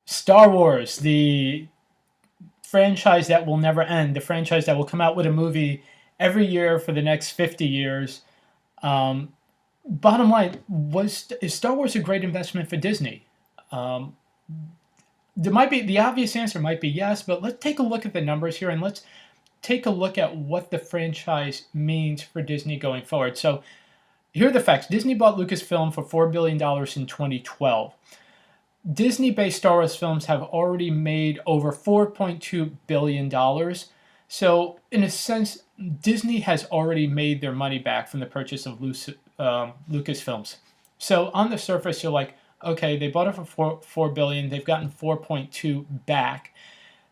Star Wars, the franchise that will never end, the franchise that will come out with a movie every year for the next 50 years. Um, Bottom line, is Star Wars a great investment for Disney? Um, there might be the obvious answer might be yes, but let's take a look at the numbers here and let's take a look at what the franchise means for Disney going forward. So here are the facts. Disney bought Lucasfilm for $4 billion in 2012. Disney-based Star Wars films have already made over $4.2 billion. So, in a sense, Disney has already made their money back from the purchase of Lucasfilms. So, on the surface, you're like, okay, they bought it for four billion. They've gotten 4.2 back.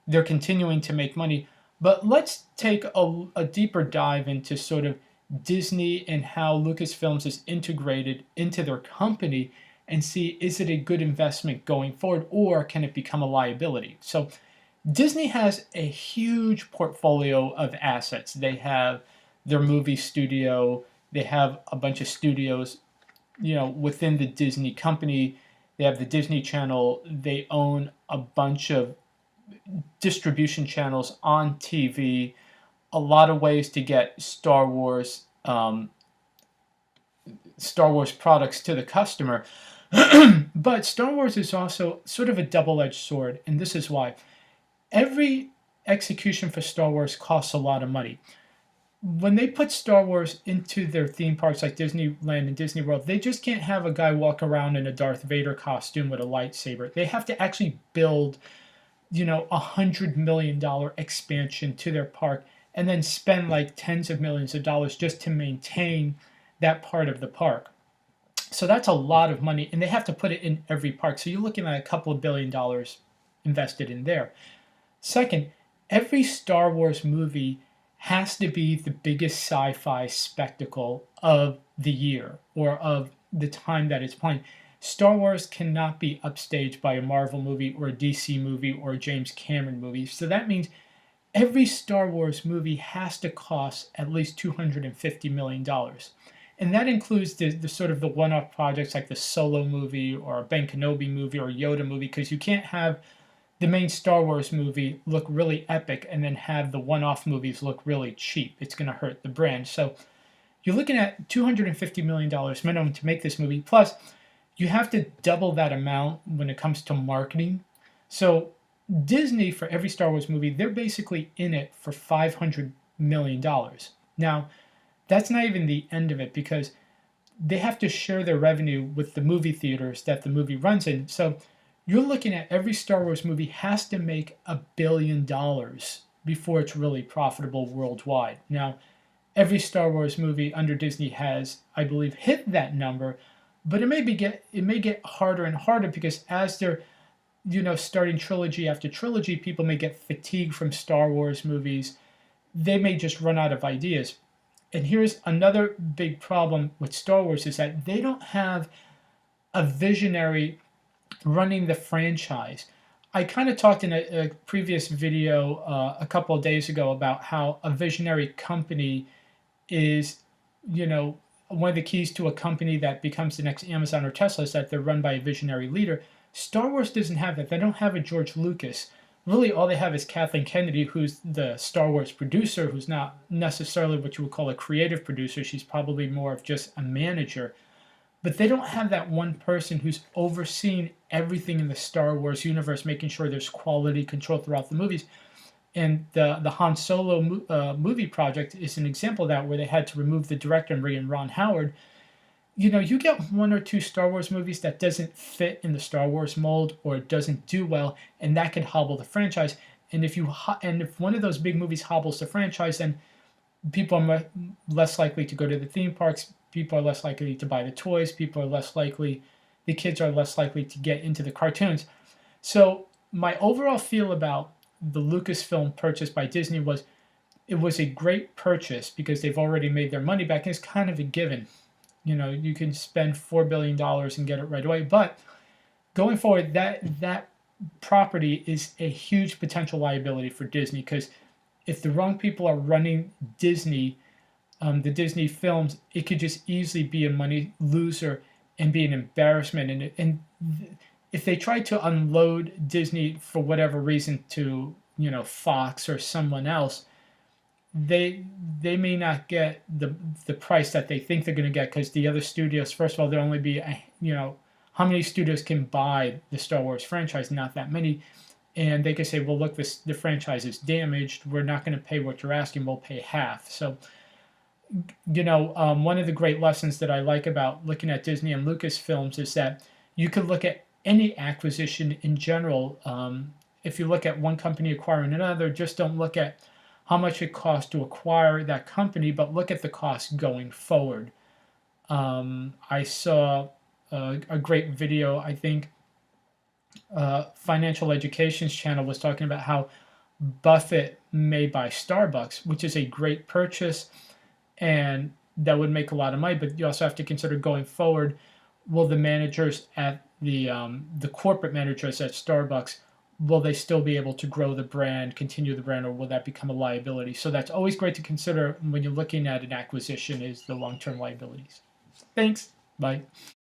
They're continuing to make money. But let's take a deeper dive into sort of Disney and how Lucasfilms is integrated into their company and see, is it a good investment going forward, or can it become a liability? So Disney has a huge portfolio of assets. They have their movie studio. They have a bunch of studios, within the Disney company. They have the Disney Channel. They own a bunch of distribution channels on TV. A lot of ways to get Star Wars products to the customer. But Star Wars is also sort of a double-edged sword, and this is why. Every execution for Star Wars costs a lot of money. When they put Star Wars into their theme parks like Disneyland and Disney World, they just can't have a guy walk around in a Darth Vader costume with a lightsaber. They have to actually build, $100 million expansion to their park and then spend like tens of millions of dollars just to maintain that part of the park. So that's a lot of money, and they have to put it in every park. So you're looking at a couple of $1 billion invested in there. Second, every Star Wars movie has to be the biggest sci-fi spectacle of the year or of the time that it's playing. Star Wars cannot be upstaged by a Marvel movie or a DC movie or a James Cameron movie. So that means every Star Wars movie has to cost at least $250 million. And that includes the sort of the one-off projects like the Solo movie or a Ben Kenobi movie or a Yoda movie, because you can't have the main Star Wars movie look really epic and then have the one-off movies look really cheap. It's going to hurt the brand. So you're looking at $250 million minimum to make this movie. Plus, you have to double that amount when it comes to marketing. So Disney, for every Star Wars movie, they're basically in it for $500 million. Now, that's not even the end of it, because they have to share their revenue with the movie theaters that the movie runs in. So you're looking at every Star Wars movie has to make $1 billion before it's really profitable worldwide. Now, every Star Wars movie under Disney has, I believe, hit that number, but it may get harder and harder, because as they're starting trilogy after trilogy, people may get fatigued from Star Wars movies. They may just run out of ideas. And here's another big problem with Star Wars, is that they don't have a visionary running the franchise. I kind of talked in a previous video a couple of days ago about how a visionary company is, one of the keys to a company that becomes the next Amazon or Tesla is that they're run by a visionary leader. Star Wars doesn't have that. They don't have a George Lucas. Really, all they have is Kathleen Kennedy, who's the Star Wars producer, who's not necessarily what you would call a creative producer. She's probably more of just a manager. But they don't have that one person who's overseeing everything in the Star Wars universe, making sure there's quality control throughout the movies. And the Han Solo movie project is an example of that, where they had to remove the director and bring in Ron Howard. You get one or two Star Wars movies that doesn't fit in the Star Wars mold, or it doesn't do well, and that can hobble the franchise. And if one of those big movies hobbles the franchise, then people are less likely to go to the theme parks. People are less likely to buy the toys. The kids are less likely to get into the cartoons. So my overall feel about the Lucasfilm purchase by Disney was, it was a great purchase because they've already made their money back. And it's kind of a given. You can spend $4 billion and get it right away. But going forward, that property is a huge potential liability for Disney, because if the wrong people are running Disney, the Disney films, it could just easily be a money loser and be an embarrassment. And if they try to unload Disney for whatever reason to, Fox or someone else, they they may not get the price that they think they're going to get, because the other studios, first of all, there'll only be how many studios can buy the Star Wars franchise? Not that many. And they could say, well, look, the franchise is damaged. We're not going to pay what you're asking. We'll pay half. So, one of the great lessons that I like about looking at Disney and Lucasfilms is that you could look at any acquisition in general. If you look at one company acquiring another, just don't look at how much it costs to acquire that company, but look at the cost going forward. I saw a great video, I think, Financial Education's channel was talking about how Buffett may buy Starbucks, which is a great purchase, and that would make a lot of money. But you also have to consider going forward, will the managers at the corporate managers at Starbucks, will they still be able to grow the brand, continue the brand, or will that become a liability? So that's always great to consider when you're looking at an acquisition, is the long-term liabilities. Thanks. Bye.